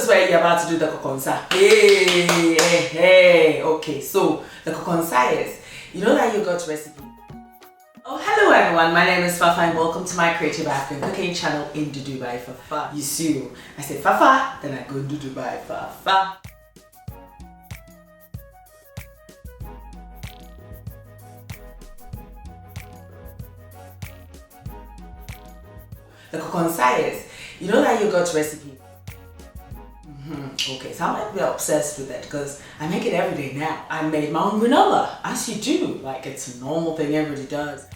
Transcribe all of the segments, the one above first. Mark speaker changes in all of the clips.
Speaker 1: where you're about to do the kokonsa. Hey. Okay, so the kokonsa is, you know that yogurt recipe? Oh, hello everyone, my name is Fafa and welcome to my creative African cooking channel, Ndudu by Fafa. You see, I say Fafa, then I go Ndudu by Fafa. The kokonsa is, you know that yogurt recipe? Okay, so I might be obsessed with it because I make it every day now. I made my own granola, as you do. Like, it's a normal thing everybody does.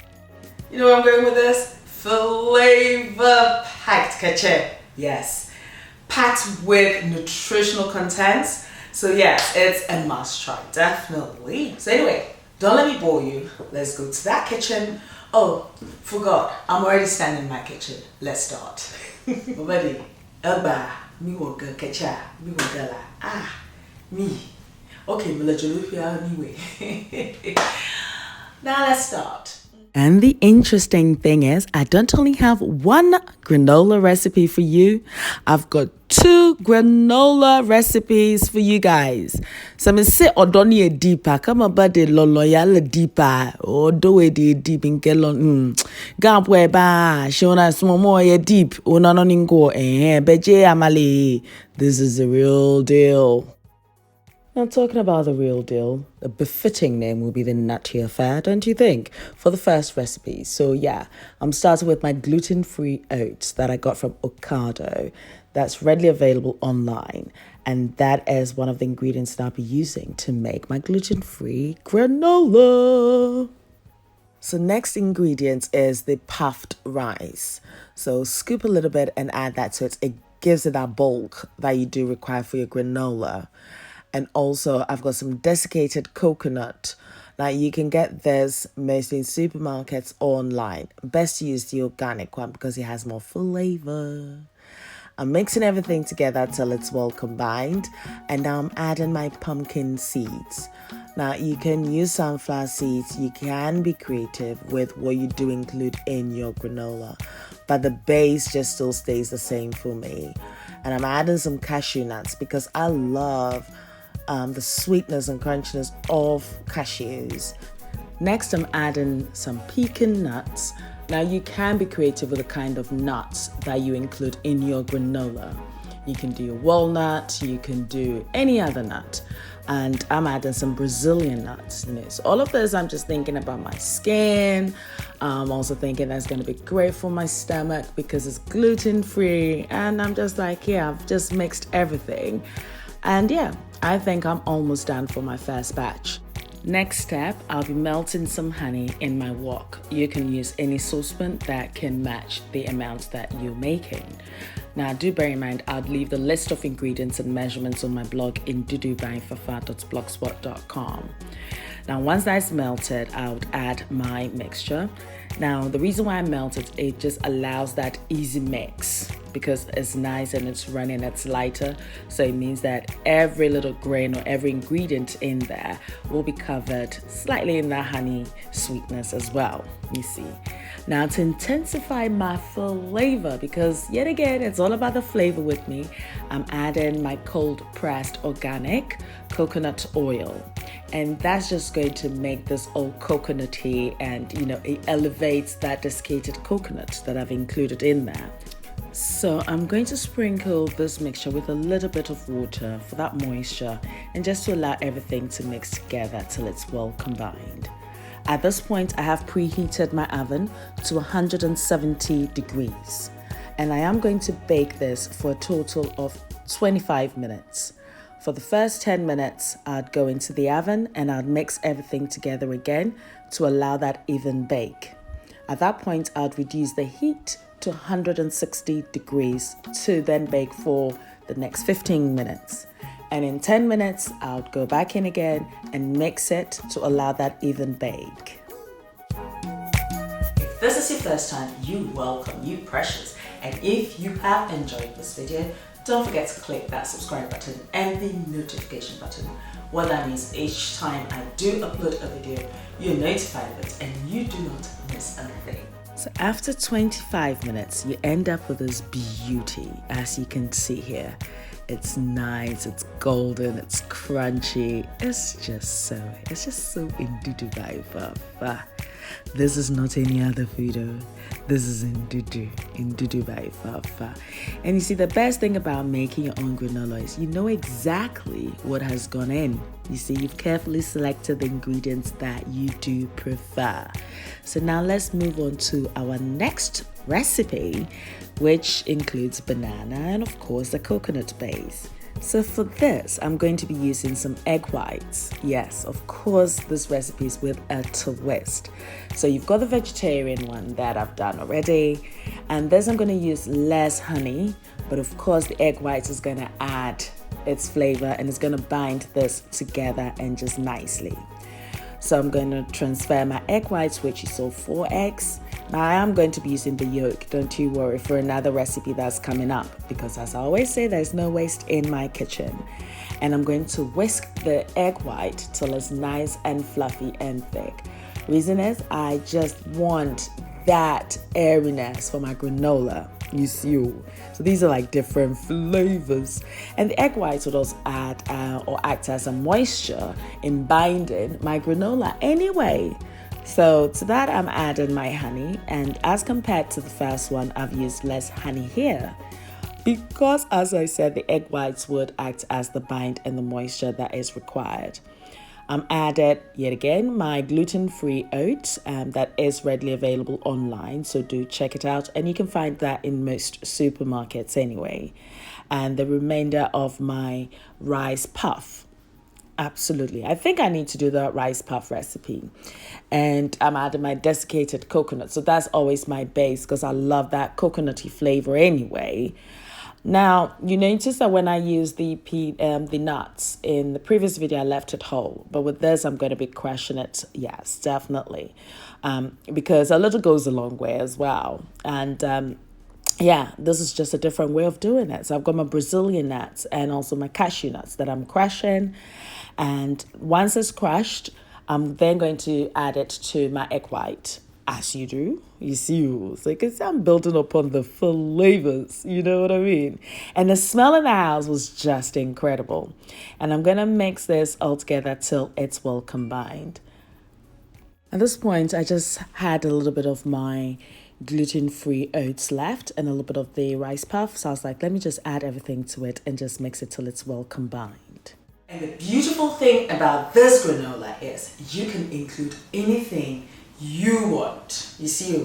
Speaker 1: You know where I'm going with this? Flavor packed CASHEW. Yes, packed with nutritional contents. So yes, it's a must try, definitely. So anyway, don't let me bore you. Let's go to that kitchen. Oh, forgot, I'm already standing in my kitchen. Let's start. Already, me will go catcha, me will go la, me. Okay, me let you look here anyway. Now let's start.
Speaker 2: And the interesting thing is, I don't only have one granola recipe for you, I've got 2 granola recipes for you guys. So me say odoni e deeper, come about the loyal deeper, or do it deep in kelon. Gapwe ba, shona smomo ye deep, unaningo beje amale. This is the real deal. Now, talking about the real deal, a befitting name will be the Nutty affair, don't you think? For the first recipe. So yeah, I'm starting with my gluten-free oats that I got from Ocado. That's readily available online. And that is one of the ingredients that I'll be using to make my gluten-free granola. So next ingredient is the puffed rice. So scoop a little bit and add that to it. It gives it that bulk that you do require for your granola. And also, I've got some desiccated coconut. Now, you can get this mostly in supermarkets or online. Best to use the organic one because it has more flavor. I'm mixing everything together till it's well combined. And now I'm adding my pumpkin seeds. Now, you can use sunflower seeds. You can be creative with what you do include in your granola. But the base just still stays the same for me. And I'm adding some cashew nuts because I love the sweetness and crunchiness of cashews. Next, I'm adding some pecan nuts. Now, you can be creative with the kind of nuts that you include in your granola. You can do walnut, you can do any other nut. And I'm adding some Brazilian nuts in it. So all of this, I'm just thinking about my skin. I'm also thinking that's going to be great for my stomach because it's gluten-free. And I'm just like, yeah, I've just mixed everything. And yeah, I think I'm almost done for my first batch. Next step, I'll be melting some honey in my wok. You can use any saucepan that can match the amount that you're making. Now, do bear in mind, I'll leave the list of ingredients and measurements on my blog in ndudubyfafa.blogspot.com. Now, once that's melted, I would add my mixture. Now, the reason why I melt it just allows that easy mix because it's nice and it's running, it's lighter. So it means that every little grain or every ingredient in there will be covered slightly in that honey sweetness as well, you see. Now, to intensify my flavor, because yet again, it's all about the flavor with me, I'm adding my cold pressed organic coconut oil. And that's just going to make this all coconutty and, it elevates that desiccated coconut that I've included in there. So I'm going to sprinkle this mixture with a little bit of water for that moisture and just to allow everything to mix together till it's well combined. At this point, I have preheated my oven to 170 degrees. And I am going to bake this for a total of 25 minutes. For the first 10 minutes, I'd go into the oven and I'd mix everything together again to allow that even bake. At that point, I'd reduce the heat to 160 degrees to then bake for the next 15 minutes. And in 10 minutes, I'll go back in again and mix it to allow that even bake.
Speaker 1: If this is your first time, you welcome, you precious. And if you have enjoyed this video, don't forget to click that subscribe button and the notification button. What that means, each time I do upload a video, you're notified of it and you do not miss a thing.
Speaker 2: So after 25 minutes, you end up with this beauty, as you can see here. It's nice, it's golden, it's crunchy. It's just so Ndudu by Fafa. This is not any other food. This is Ndudu by Fafa. And you see, the best thing about making your own granola is you know exactly what has gone in. You see, you've carefully selected the ingredients that you do prefer. So now let's move on to our next recipe, which includes banana and of course the coconut base. So for this, I'm going to be using some egg whites. Yes, of course, this recipe is with a twist. So you've got the vegetarian one that I've done already. And this I'm going to use less honey, but of course the egg whites is going to add its flavor and it's going to bind this together and just nicely. So I'm going to transfer my egg whites, which is all 4 eggs. Now I am going to be using the yolk, don't you worry, for another recipe that's coming up, because as I always say, there's no waste in my kitchen. And I'm going to whisk the egg white till it's nice and fluffy and thick. Reason is, I just want that airiness for my granola. You see, so these are like different flavors, and the egg whites would also add or act as a moisture in binding my granola anyway. So to that I'm adding my honey, and as compared to the first one, I've used less honey here because, as I said, the egg whites would act as the bind and the moisture that is required. I'm added yet again my gluten-free oats that is readily available online, so do check it out, and you can find that in most supermarkets anyway. And the remainder of my rice puff. Absolutely, I think I need to do the rice puff recipe. And I'm adding my desiccated coconut, so that's always my base because I love that coconutty flavor anyway. Now, you notice that when I use the nuts in the previous video, I left it whole. But with this, I'm going to be crushing it. Yes, definitely. Because a little goes a long way as well. And yeah, this is just a different way of doing it. So I've got my Brazilian nuts and also my cashew nuts that I'm crushing. And once it's crushed, I'm then going to add it to my egg white. As you do, you see, so you can see I'm building upon the flavors, you know what I mean? And the smell in the house was just incredible. And I'm going to mix this all together till it's well combined. At this point, I just had a little bit of my gluten-free oats left and a little bit of the rice puff. So I was like, let me just add everything to it and just mix it till it's well combined.
Speaker 1: And the beautiful thing about this granola is you can include anything you want. You see,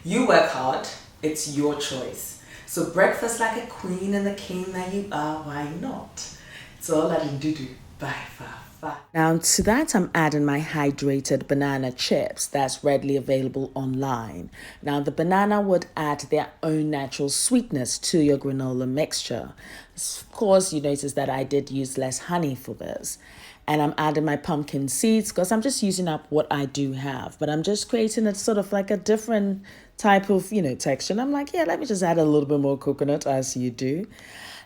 Speaker 1: you work hard, it's your choice. So breakfast like a queen and the king that you are, why not? It's all at Ndudu by Fafa.
Speaker 2: Now to that I'm adding my hydrated banana chips that's readily available online. Now the banana would add their own natural sweetness to your granola mixture. Of course, you notice that I did use less honey for this. And I'm adding my pumpkin seeds because I'm just using up what I do have. But I'm just creating it sort of like a different type of, texture. And I'm like, yeah, let me just add a little bit more coconut as you do.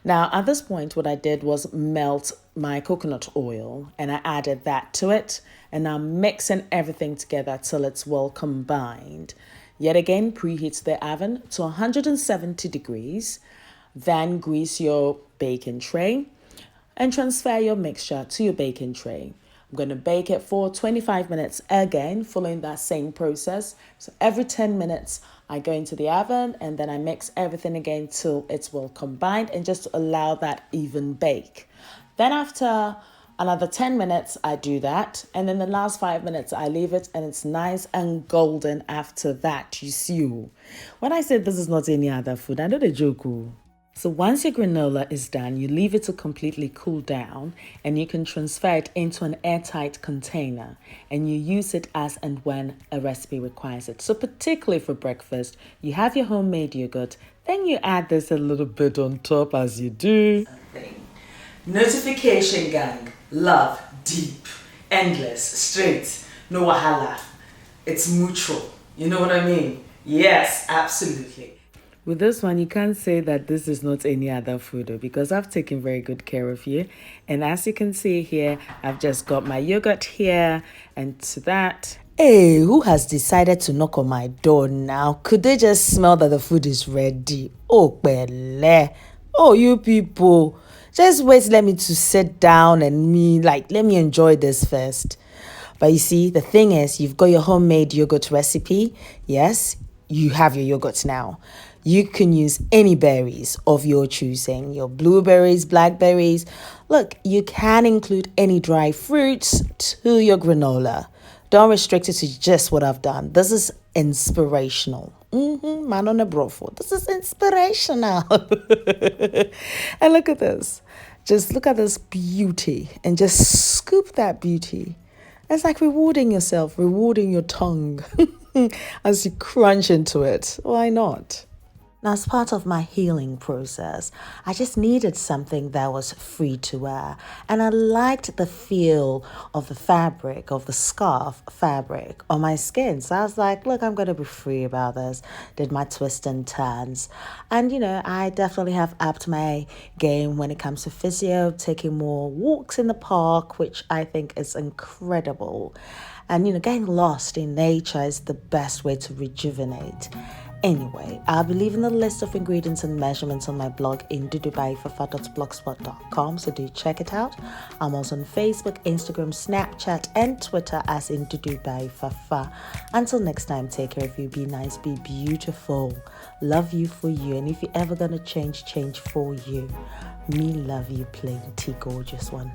Speaker 2: Now, at this point, what I did was melt my coconut oil and I added that to it. And I'm mixing everything together till it's well combined. Yet again, preheat the oven to 170 degrees. Then grease your baking tray and transfer your mixture to your baking tray. I'm going to bake it for 25 minutes again, following that same process. So every 10 minutes, I go into the oven and then I mix everything again till it's well combined and just to allow that even bake. Then after another 10 minutes, I do that. And then the last 5 minutes, I leave it and it's nice and golden after that. You see, when I said this is not any other food, I know the joke. So once your granola is done, you leave it to completely cool down and you can transfer it into an airtight container and you use it as and when a recipe requires it. So particularly for breakfast, you have your homemade yogurt, then you add this a little bit on top as you do.
Speaker 1: Notification gang, love, deep, endless, straight, no wahala. It's mutual. You know what I mean? Yes, absolutely.
Speaker 2: With this one, you can't say that this is not any other food because I've taken very good care of you. And as you can see here, I've just got my yogurt here. And to that, hey, who has decided to knock on my door now? Could they just smell that the food is ready? Oh, pele. Oh, you people. Just wait, let me to sit down and let me enjoy this first. But you see, the thing is, you've got your homemade yogurt recipe. Yes, you have your yogurt now. You can use any berries of your choosing, your blueberries, blackberries. Look, you can include any dry fruits to your granola. Don't restrict it to just what I've done. This is inspirational. Man on a brofo. This is inspirational. And look at this. Just look at this beauty and just scoop that beauty. It's like rewarding yourself, rewarding your tongue as you crunch into it. Why not? Now, as part of my healing process, I just needed something that was free to wear. And I liked the feel of the fabric, of the scarf fabric on my skin. So I was like, look, I'm going to be free about this. Did my twists and turns. And, I definitely have upped my game when it comes to physio, taking more walks in the park, which I think is incredible. And, getting lost in nature is the best way to rejuvenate. Anyway, I'll be leaving the list of ingredients and measurements on my blog indudubyfafa.blogspot.com, so do check it out. I'm also on Facebook, Instagram, Snapchat, and Twitter as indudubyfafa. Until next time, take care of you, be nice, be beautiful, love you for you, and if you're ever gonna change for you. Me love you plenty, gorgeous one.